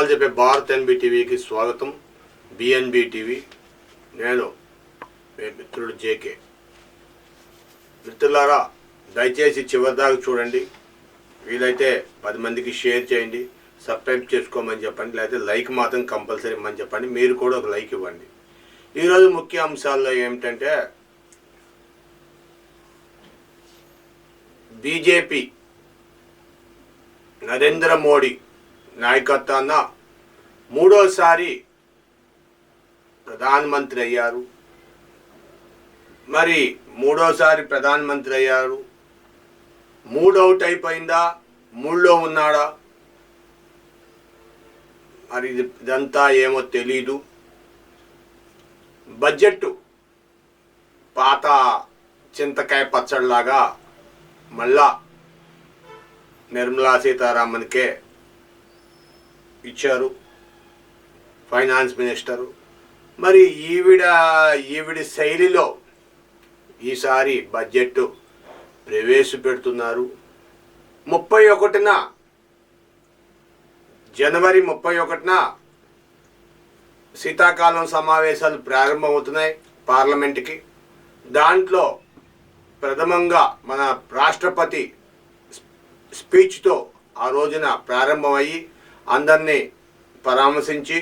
నిజాలు చెప్పే భారత్ ఎన్బి టీవీకి స్వాగతం. BNB TV. నేను మీ మిత్రుడు జేకే. మిత్రులారా, దయచేసి చివరిదాకా చూడండి. వీలైతే 10 మందికి షేర్ చేయండి, సబ్స్క్రైబ్ చేసుకోమని చెప్పండి, లేకపోతే లైక్ మాత్రం కంపల్సరీ ఇవ్వమని చెప్పండి. మీరు కూడా ఒక లైక్ ఇవ్వండి. ఈరోజు ముఖ్య అంశాల్లో ఏమిటంటే, బీజేపీ నరేంద్ర మోడీ నాయకత్వాన మూడోసారి ప్రధానమంత్రి అయ్యారు. మరి మూడోసారి ప్రధానమంత్రి అయ్యారు. 3 అవుట్ అయిపోయిందా, 3లో ఉన్నాడా, మరి ఇదంతా ఏమో తెలీదు. బడ్జెట్ పాత చింతకాయ పచ్చడిలాగా మళ్ళా నిర్మలా సీతారామన్కే ఇచ్చారు ఫైనాన్స్ మినిస్టరు. మరి ఈవిడి శైలిలో ఈసారి బడ్జెట్ ప్రవేశపెడుతున్నారు. జనవరి 31న శీతాకాలం సమావేశాలు ప్రారంభమవుతున్నాయి పార్లమెంట్కి. దాంట్లో ప్రథమంగా మన రాష్ట్రపతి స్పీచ్తో ఆ రోజున ప్రారంభమయ్యి అందరినీ పరామర్శించి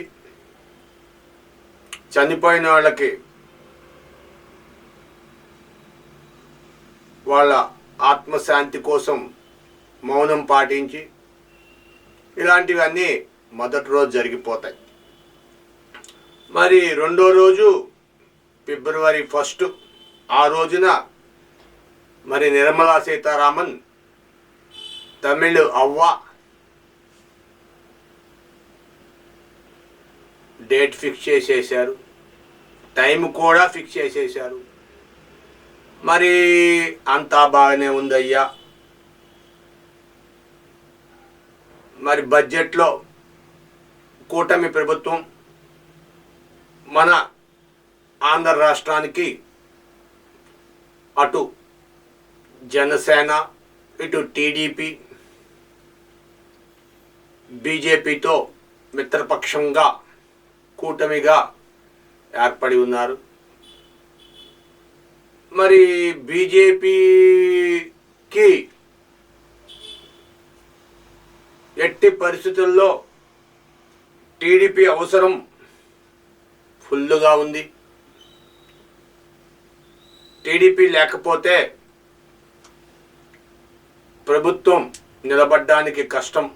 చనిపోయిన వాళ్ళకి వాళ్ళ ఆత్మశాంతి కోసం మౌనం పాటించి ఇలాంటివన్నీ మొదటి రోజు జరిగిపోతాయి. మరి రెండో రోజు ఫిబ్రవరి 1 ఆ రోజున మరి నిర్మలా సీతారామన్ తమిళ అవ్వ డేట్ ఫిక్స్ చేసేసారు, టైం కూడా ఫిక్స్ చేసేసారు. మరి అంతా బాగానే ఉందయ్యా. మరి బడ్జెట్లో కూటమి ప్రభుత్వం మన ఆంధ్ర రాష్ట్రానికి అటు జనసేన, ఇటు టీడీపీ, బీజేపీతో మిత్రపక్షంగా కూటమిగా ఏర్పడి ఉన్నారు. మరి బీజేపీకి ఎట్టి పరిస్థితుల్లో టీడీపీ అవసరం ఫుల్లుగా ఉంది. టీడీపీ లేకపోతే ప్రభుత్వం నిలబడ్డానికి కష్టం.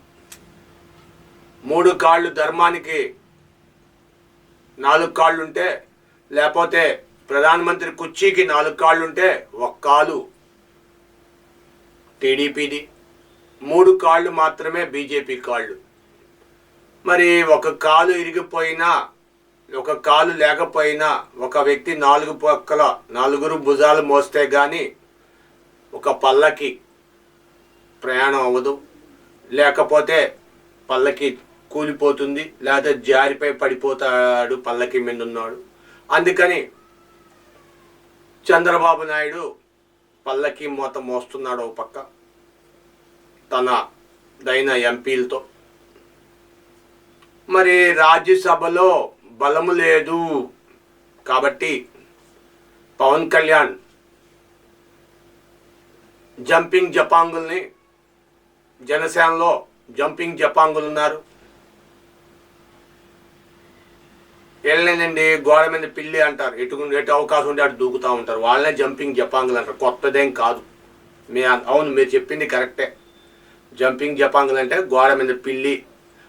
3 కాళ్ళు ధర్మానికి 4 కాళ్ళుంటే, లేకపోతే ప్రధానమంత్రి కుర్చీకి 4 కాళ్ళుంటే 1 కాలు టీడీపీది, 3 కాళ్ళు మాత్రమే బీజేపీ కాళ్ళు. మరి 1 కాలు ఇరిగిపోయినా, 1 కాలు లేకపోయినా, ఒక వ్యక్తి 4 పక్కల 4 భుజాలు మోస్తే కానీ ఒక పల్లకి ప్రయాణం అవ్వదు. లేకపోతే పల్లకి కూలిపోతుంది, లేదా జారిపై పడిపోతాడు పల్లకి మీద ఉన్నాడు. అందుకని చంద్రబాబు నాయుడు పల్లకి మూత మోస్తున్నాడు ఒక పక్క తన దైన ఎంపీలతో. మరి రాజ్యసభలో బలము లేదు కాబట్టి పవన్ కళ్యాణ్ జంపింగ్ జపాంగుల్ని, జనసేనలో జంపింగ్ జపాంగులు ఉన్నారు, వెళ్ళలేనండి గోడ మీద పిల్లి అంటారు, ఎటు అవకాశం ఉంటే అటు దూకుతూ ఉంటారు, వాళ్ళనే జంపింగ్ జపాంగులు అంటారు. కొత్తదేం కాదు. అవును, మీరు చెప్పింది కరెక్టే. జంపింగ్ జపాంగులు అంటే గోడ మీద పిల్లి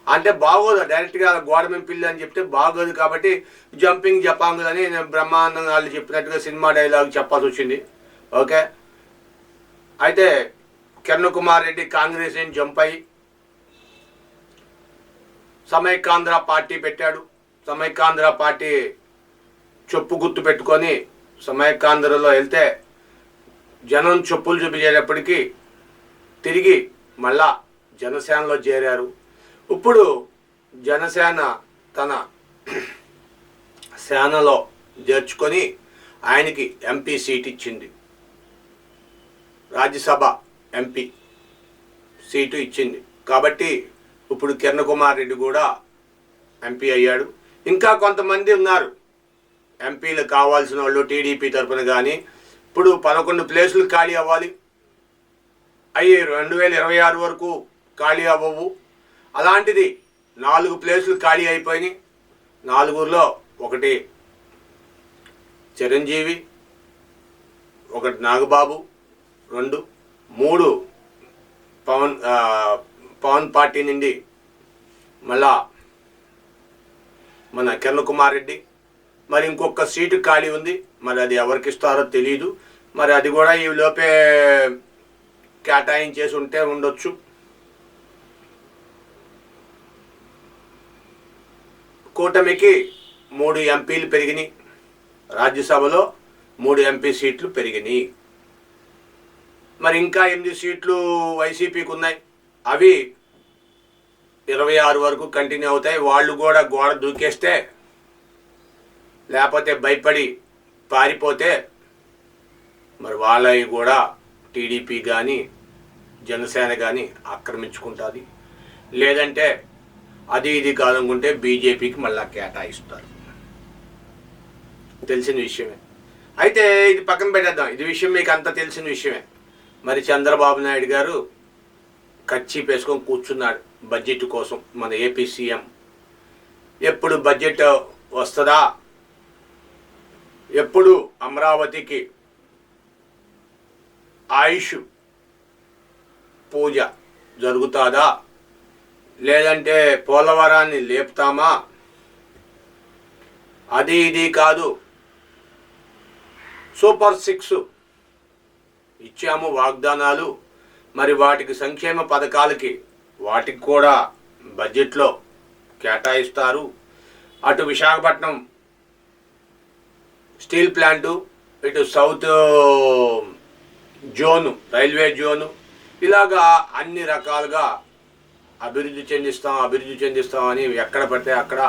అంటే బాగోదు. డైరెక్ట్గా గోడ మీద పిల్లి అని చెప్తే బాగోదు. కాబట్టి జంపింగ్ జపాంగులు అని బ్రహ్మానందం వాళ్ళు చెప్పినట్టుగా సినిమా డైలాగ్ చెప్పాల్సి వచ్చింది. ఓకే. అయితే కిరణ్ కుమార్ రెడ్డి కాంగ్రెస్ నుంచి జంప్ అయ్యి సమైకాంధ్ర పార్టీ పెట్టాడు. సమైకాంధ్ర పార్టీ చొప్పు గుర్తు పెట్టుకొని సమైకాంధ్రలో వెళ్తే జనం చొప్పులు చూపించేటప్పటికీ తిరిగి మళ్ళా జనసేనలో చేరారు. ఇప్పుడు జనసేన తన సేనలో చేర్చుకొని ఆయనకి ఎంపీ సీట్ ఇచ్చింది, రాజ్యసభ ఎంపీ సీటు ఇచ్చింది. కాబట్టి ఇప్పుడు కిరణ్ కుమార్ రెడ్డి కూడా ఎంపీ అయ్యాడు. ఇంకా కొంతమంది ఉన్నారు ఎంపీలు కావాల్సిన వాళ్ళు టీడీపీ తరఫున. కానీ ఇప్పుడు 11 ప్లేసులు ఖాళీ అవ్వాలి, అవి 2026 వరకు ఖాళీ అవ్వవు. అలాంటిది 4 ప్లేసులు ఖాళీ అయిపోయినాయి. 4లో ఒకటి చిరంజీవి, ఒకటి నాగబాబు, 2, 3 పవన్ పార్టీ నుండి మళ్ళా మన కిరణ్ కుమార్ రెడ్డి. మరి ఇంకొక సీటు ఖాళీ ఉంది, మరి అది ఎవరికి ఇస్తారో తెలియదు. మరి అది కూడా ఈ లోపే కేటాయించేసి ఉంటే ఉండొచ్చు. కూటమికి 3 ఎంపీలు పెరిగినాయి, రాజ్యసభలో 3 ఎంపీ సీట్లు పెరిగినాయి. మరి ఇంకా 8 సీట్లు వైసీపీకి ఉన్నాయి, అవి 26 వరకు కంటిన్యూ అవుతాయి. వాళ్ళు కూడా గోడ దూకేస్తే, లేకపోతే భయపడి పారిపోతే మరి వాళ్ళవి కూడా టీడీపీ కానీ జనసేన కానీ ఆక్రమించుకుంటుంది. లేదంటే అది ఇది కాదనుకుంటే బీజేపీకి మళ్ళా కేటాయిస్తారు. తెలిసిన విషయమే. అయితే ఇది పక్కన పెట్టేద్దాం, ఇది విషయం మీకు అంతా తెలిసిన విషయమే. మరి చంద్రబాబు నాయుడు గారు కర్చీఫ్ వేసుకొని కూర్చున్నాడు బడ్జెట్ కోసం. మన ఏపీ సీఎం ఎప్పుడు బడ్జెట్ వస్తుందా, ఎప్పుడు అమరావతికి ఆయుష్ పూజ జరుగుతుందా, లేదంటే పోలవరాన్ని లేపుతామా, అది ఇది కాదు, సూపర్ 6 ఇచ్చాము వాగ్దానాలు, మరి వాటికి సంక్షేమ పథకాలకి వాటికి కూడా బడ్జెట్లో కేటాయిస్తారు. అటు విశాఖపట్నం స్టీల్ ప్లాంటు, ఇటు సౌత్ జోను రైల్వే జోను, ఇలాగా అన్ని రకాలుగా అభివృద్ధి చెందిస్తామని ఎక్కడ పడితే అక్కడ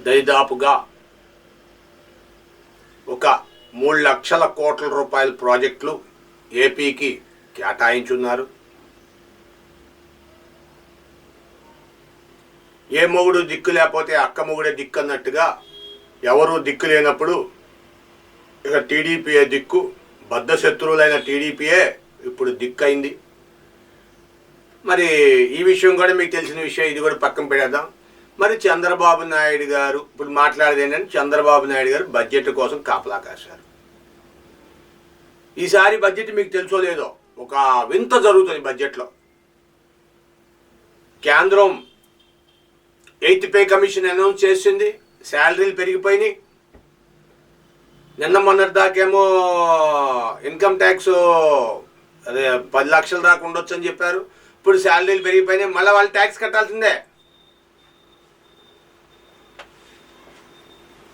దరిదాపుగా ఒక 3 లక్షల కోట్ల రూపాయల ప్రాజెక్టులు ఏపీకి కేటాయించున్నారు. ఏ మొగుడు దిక్కు లేకపోతే అక్క మొగుడే దిక్కు అన్నట్టుగా ఎవరు దిక్కు లేనప్పుడు ఇక టీడీపీయే దిక్కు, బద్ధ శత్రువులైన టీడీపీయే ఇప్పుడు దిక్కు అయింది. మరి ఈ విషయం కూడా మీకు తెలిసిన విషయం, ఇది కూడా పక్కన పెడేద్దాం. మరి చంద్రబాబు నాయుడు గారు ఇప్పుడు మాట్లాడేది ఏంటంటే, చంద్రబాబు నాయుడు గారు బడ్జెట్ కోసం కాపలా కాశారు. ఈసారి బడ్జెట్ మీకు తెలుసో లేదో ఒక వింత జరుగుతుంది బడ్జెట్లో. కేంద్రం 8th పే కమిషన్ అనౌన్స్ చేసింది, శాలరీలు పెరిగిపోయినాయి. నిన్న మొన్నటి దాకేమో ఇన్కమ్ ట్యాక్స్ అదే 10 లక్షల దాకా ఉండొచ్చు అని చెప్పారు. ఇప్పుడు శాలరీలు పెరిగిపోయినాయి, మళ్ళీ వాళ్ళు ట్యాక్స్ కట్టాల్సిందే.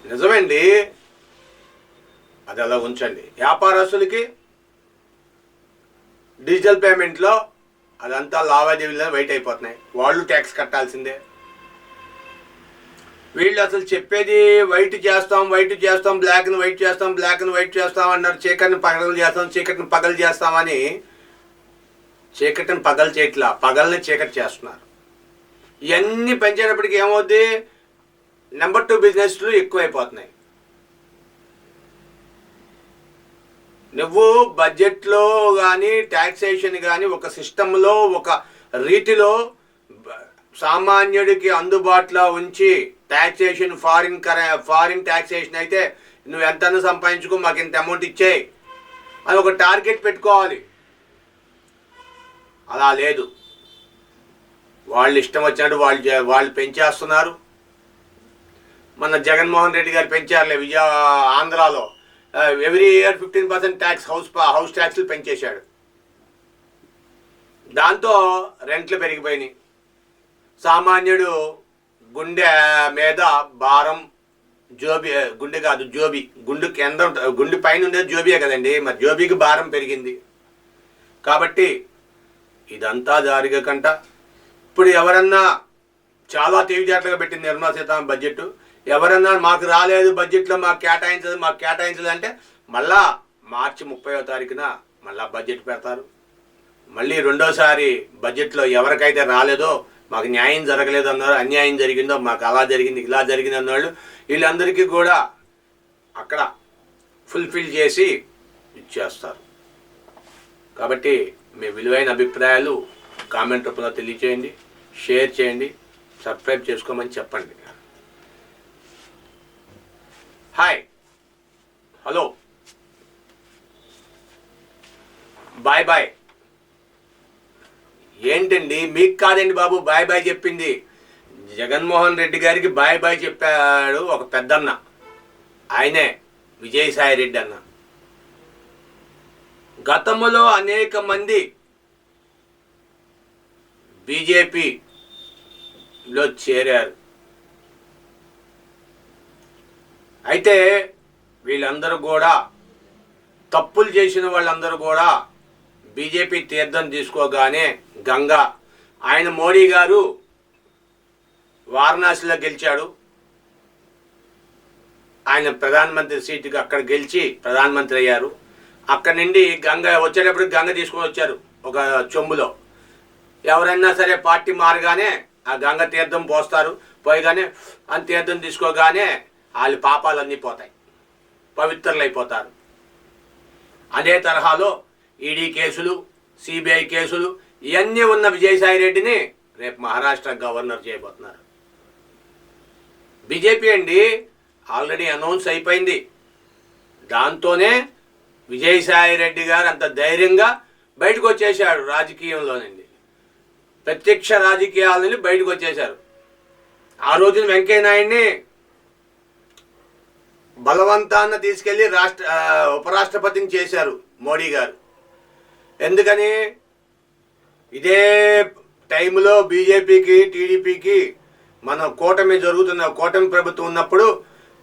నిజమండి, అది అలా ఉంచండి. వ్యాపారస్తులకి డిజిటల్ పేమెంట్లో అదంతా లావాదేవీలో వెయిట్ అయిపోతున్నాయి, వాళ్ళు ట్యాక్స్ కట్టాల్సిందే. వీళ్ళు అసలు చెప్పేది వైట్ చేస్తాం, బ్లాక్ని వైట్ చేస్తాం అన్నారు. చీకటిని పగలు చేస్తామని చీకటిని పగలు చేయట్లా, పగల్ని చీకటి చేస్తున్నారు. ఇవన్నీ పెంచేటప్పటికి ఏమవుద్ది, నెంబర్ 2 బిజినెస్లు ఎక్కువైపోతున్నాయి. నువ్వు బడ్జెట్లో కానీ ట్యాక్సేషన్ కానీ ఒక సిస్టంలో ఒక రీతిలో సామాన్యుడికి అందుబాటులో ఉంచి ట్యాక్సేషన్ ఫారిన్ ట్యాక్సేషన్ అయితే నువ్వు ఎంతన్నా సంపాదించుకో, మాకు ఇంత అమౌంట్ ఇచ్చేయి అని ఒక టార్గెట్ పెట్టుకోవాలి. అలా లేదు, వాళ్ళు ఇష్టం వచ్చినట్టు వాళ్ళు పెంచేస్తున్నారు. మన జగన్మోహన్ రెడ్డి గారు పెంచారులే, ఆంధ్రాలో ఎవ్రీ ఇయర్ 15% ట్యాక్స్ హౌస్ ట్యాక్స్లు పెంచేశాడు. దాంతో రెంట్లు పెరిగిపోయినాయి. సామాన్యుడు గుండె మీద భారం, గుండె కాదు జోబీ, గుండె పైన ఉండేది జోబియే కదండి, మరి జోబీకి భారం పెరిగింది. కాబట్టి ఇదంతా జరగకంట ఇప్పుడు ఎవరన్నా చాలా తెలివితేటలుగా పెట్టింది నిర్మలా సీతారామన్ బడ్జెట్. ఎవరన్నా మాకు రాలేదు బడ్జెట్లో, మాకు కేటాయించదు అంటే మళ్ళా మార్చి 30వ తారీఖున మళ్ళా బడ్జెట్ పెడతారు. మళ్ళీ రెండోసారి బడ్జెట్లో ఎవరికైతే రాలేదో మాకు న్యాయం జరగలేదు అన్నారు, అన్యాయం జరిగిందో మాకు అలా జరిగింది ఇలా జరిగింది అన్నవాళ్ళు వీళ్ళందరికీ కూడా అక్కడ ఫుల్ఫిల్ చేసి ఇచ్చేస్తారు. కాబట్టి మీ విలువైన అభిప్రాయాలు కామెంట్ రూపంలో తెలియచేయండి, షేర్ చేయండి, సబ్స్క్రైబ్ చేసుకోమని చెప్పండి. Hi, hello, bye bye. ఏంటండి మీకు కాదండి బాబు బాయ్ బాయ్ చెప్పింది, జగన్మోహన్ రెడ్డి గారికి బాయ్ బాయ్ చెప్పాడు ఒక పెద్దన్న, ఆయనే విజయసాయి రెడ్డి అన్న. గతంలో అనేక మంది బీజేపీలో చేరారు. అయితే వీళ్ళందరూ కూడా తప్పులు చేసిన వాళ్ళందరూ కూడా బీజేపీ తీర్థం తీసుకోగానే గంగా, ఆయన మోడీ గారు వారణాసిలో గెలిచాడు, ఆయన ప్రధానమంత్రి సీటుకి అక్కడ గెలిచి ప్రధానమంత్రి అయ్యారు. అక్కడి నుండి గంగ వచ్చేటప్పుడు గంగ తీసుకొని వచ్చారు ఒక చెంబులో. ఎవరైనా సరే పార్టీ మారగానే ఆ గంగ తీర్థం పోస్తారు, పోయగానే ఆ తీర్థం తీసుకోగానే వాళ్ళ పాపాలన్నీ పోతాయి, పవిత్రులు అయిపోతారు. అదే తరహాలో ఈడీ కేసులు, సిబిఐ కేసులు ఇవన్నీ ఉన్న విజయసాయి రెడ్డిని రేపు మహారాష్ట్ర గవర్నర్ చేయబోతున్నారు. బీజేపీ అండి ఆల్రెడీ అనౌన్స్ అయిపోయింది. దాంతోనే విజయసాయి రెడ్డి గారు అంత ధైర్యంగా బయటకు వచ్చేసాడు రాజకీయంలోనండి, ప్రత్యక్ష రాజకీయాల నుండి బయటకు వచ్చేశారు. ఆ రోజున వెంకయ్యనాయుడిని బలవంతాన్న తీసుకెళ్లి ఉపరాష్ట్రపతిని చేశారు మోడీ గారు. ఎందుకని? ఇదే టైంలో బీజేపీకి, టీడీపీకి మన కూటమి ప్రభుత్వం ఉన్నప్పుడు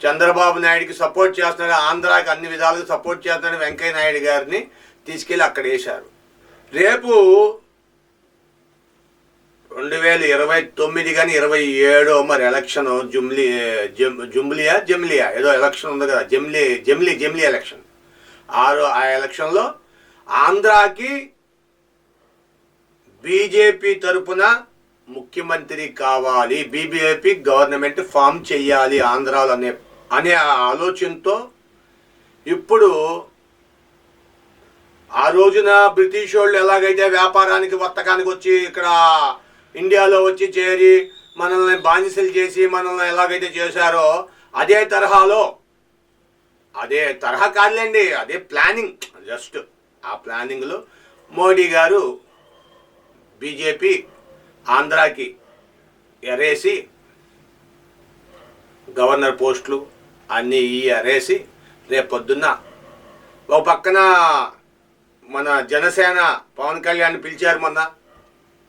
చంద్రబాబు నాయుడికి సపోర్ట్ చేస్తున్నాడు, ఆంధ్రాకి అన్ని విధాలుగా సపోర్ట్ చేస్తున్నాడు వెంకయ్య నాయుడు గారిని తీసుకెళ్ళి అక్కడ వేశారు. రేపు 2029 కానీ 27 మరి ఎలక్షన్ జమ్లియా ఏదో ఎలక్షన్ ఉంది కదా, జమ్లీ ఎలక్షన్. ఆ ఎలక్షన్లో ఆంధ్రాకి బీజేపీ తరపున ముఖ్యమంత్రి కావాలి, బీజేపీ గవర్నమెంట్ ఫామ్ చెయ్యాలి ఆంధ్రాలో అనే ఆలోచనతో ఇప్పుడు ఆ రోజున బ్రిటిష్ వాళ్ళు ఎలాగైతే వ్యాపారానికి వర్తకానికి వచ్చి ఇక్కడ ఇండియాలో వచ్చి చేరి మనల్ని బానిసలు చేసి మనల్ని ఎలాగైతే చేశారో అదే తరహా కాదులేండి, అదే ప్లానింగ్. జస్ట్ ఆ ప్లానింగ్లో మోడీ గారు బీజేపీ ఆంధ్రాకి ఎరేసి గవర్నర్ పోస్టులు అన్నీ ఎరేసి రేపు పొద్దున్న ఒక పక్కన మన జనసేన పవన్ కళ్యాణ్ పిలిచారు మొన్న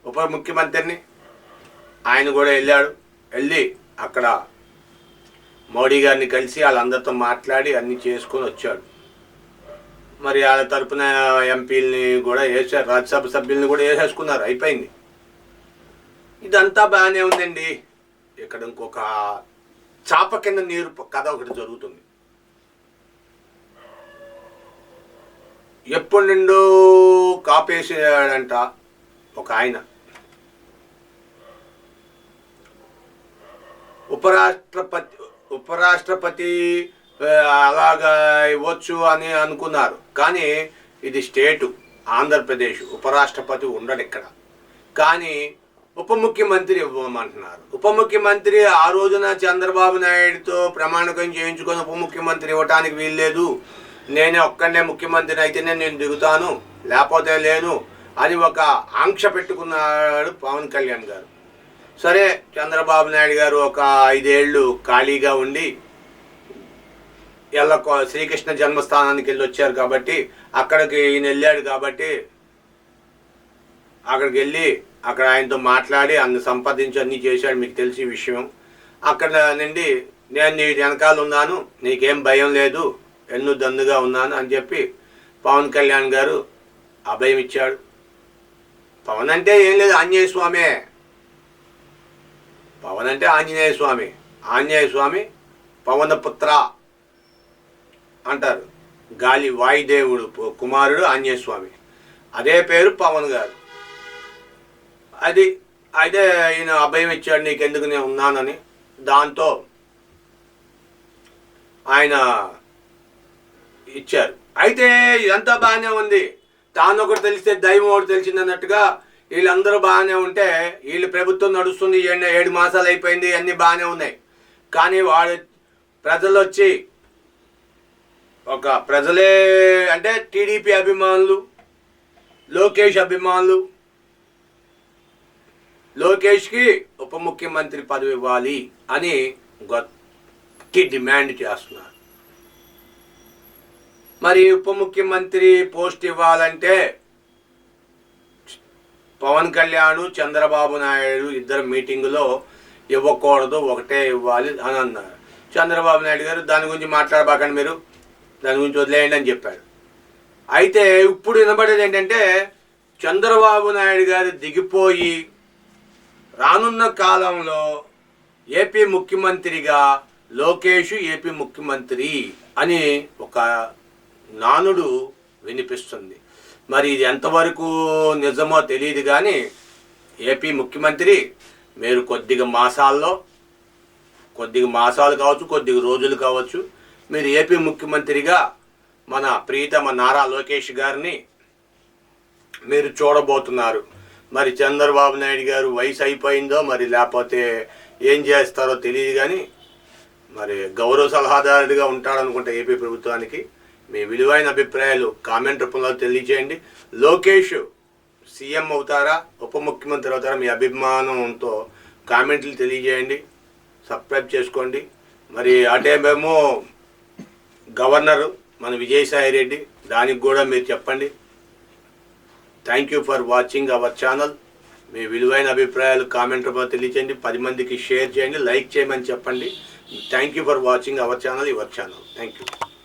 ఉప ముఖ్యమంత్రిని, ఆయన కూడా వెళ్ళి అక్కడ మోడీ గారిని కలిసి వాళ్ళందరితో మాట్లాడి అన్నీ చేసుకొని వచ్చాడు. మరి వాళ్ళ తరపున ఎంపీలని కూడా వేసారు, రాజ్యసభ సభ్యుల్ని కూడా వేసేసుకున్నారు, అయిపోయింది. ఇదంతా బాగానే ఉందండి. ఇక్కడ ఇంకొక చాప కింద నీరు కథ ఒకటి జరుగుతుంది. ఎప్పటి నుండో కాపేసాడంట ఒక ఆయన, ఉపరాష్ట్రపతి అలాగా ఇవ్వచ్చు అని అనుకున్నారు. కానీ ఇది స్టేటు ఆంధ్రప్రదేశ్, ఉపరాష్ట్రపతి ఉండడు ఇక్కడ. కానీ ఉప ముఖ్యమంత్రి ఇవ్వమంటున్నారు. ఉప ముఖ్యమంత్రి ఆ రోజున చంద్రబాబు నాయుడుతో ప్రమాణకం చేయించుకొని ఉప ముఖ్యమంత్రి ఇవ్వటానికి వీల్లేదు, నేనే ఒక్కడే ముఖ్యమంత్రిని అయితేనే నేను దిగుతాను, లేకపోతే లేను అని ఒక ఆంక్ష పెట్టుకున్నాడు పవన్ కళ్యాణ్ గారు. సరే, చంద్రబాబు నాయుడు గారు ఒక 5 ఏళ్ళు ఖాళీగా ఉండి శ్రీకృష్ణ జన్మస్థానానికి వెళ్ళి వచ్చారు కాబట్టి అక్కడికి ఈయన వెళ్ళాడు కాబట్టి అక్కడికి వెళ్ళి అక్కడ ఆయనతో మాట్లాడి అన్ని సంపాదించి అన్నీ చేశాడు, మీకు తెలిసి విషయం. అక్కడ నుండి నేను నీ వెనకాల ఉన్నాను, నీకేం భయం లేదు, ఎన్ను దన్నుగా ఉన్నాను అని చెప్పి పవన్ కళ్యాణ్ గారు అభయం ఇచ్చాడు. పవన్ అంటే ఏం లేదు, ఆంజనేయ స్వామే. పవన్ అంటే ఆంజనేయ స్వామి, ఆంజనేయ స్వామి పవనపుత్ర అంటారు. గాలి వాయుదేవుడు కుమారుడు ఆంజనేయ స్వామి, అదే పేరు పవన్ గారు. అది అయితే ఈయన అభయం ఇచ్చాడు, నీకెందుకు నేను ఉన్నానని. దాంతో ఆయన ఇచ్చారు. అయితే ఇదంతా బాగానే ఉంది, తాను ఒకటి తెలిస్తే దైవం ఒకటి తెలిసింది అన్నట్టుగా వీళ్ళందరూ బాగానే ఉంటే, వీళ్ళు ప్రభుత్వం నడుస్తుంది, 7 మాసాలు అయిపోయింది, అన్నీ బాగానే ఉన్నాయి. కానీ ప్రజలు వచ్చి ప్రజలే అంటే టీడీపీ అభిమానులు, లోకేష్ అభిమానులు లోకేష్కి ఉప ముఖ్యమంత్రి పదవి ఇవ్వాలి అని గట్టి డిమాండ్ చేస్తున్నారు. మరి ఉప ముఖ్యమంత్రి పోస్ట్ ఇవ్వాలంటే పవన్ కళ్యాణ్, చంద్రబాబు నాయుడు ఇద్దరు మీటింగులో ఇవ్వకూడదు, ఒకటే ఇవ్వాలి అని అన్నారు. చంద్రబాబు నాయుడు గారు దాని గురించి మాట్లాడబాకండి, మీరు దాని గురించి వదిలేయండి అని చెప్పాడు. అయితే ఇప్పుడు వినబడేది ఏంటంటే చంద్రబాబు నాయుడు గారు దిగిపోయి రానున్న కాలంలో ఏపీ ముఖ్యమంత్రిగా లోకేష్ ఏపీ ముఖ్యమంత్రి అని ఒక నానుడు వినిపిస్తుంది. మరి ఇది ఎంతవరకు నిజమో తెలియదు, కానీ ఏపీ ముఖ్యమంత్రి మీరు కొద్దిగా మాసాలు కావచ్చు, కొద్దిగా రోజులు కావచ్చు, మీరు ఏపీ ముఖ్యమంత్రిగా మన ప్రియతమ నారా లోకేష్ గారిని మీరు చూడబోతున్నారు. మరి చంద్రబాబు నాయుడు గారు వయసు అయిపోయిందో మరి లేకపోతే ఏం చేస్తారో తెలియదు, కానీ మరి గౌరవ సలహాదారుడిగా ఉంటాడనుకుంటా ఏపీ ప్రభుత్వానికి. మీ విలువైన అభిప్రాయాలు కామెంట్ రూపంలో తెలియజేయండి. లోకేష్ సీఎం అవుతారా, ఉప ముఖ్యమంత్రి అవుతారా, మీ అభిమానంతో కామెంట్లు తెలియజేయండి. సబ్స్క్రైబ్ చేసుకోండి. మరి అటేమేమో గవర్నరు మన విజయసాయి రెడ్డి, దానికి కూడా మీరు చెప్పండి. Thank you for watching our channel. మీ విలువైన అభిప్రాయాలు కామెంట్ రూపంలో తెలియజేయండి. 10 మందికి షేర్ చేయండి, లైక్ చేయమని చెప్పండి. Thank you for watching our channel, your channel. Thank you.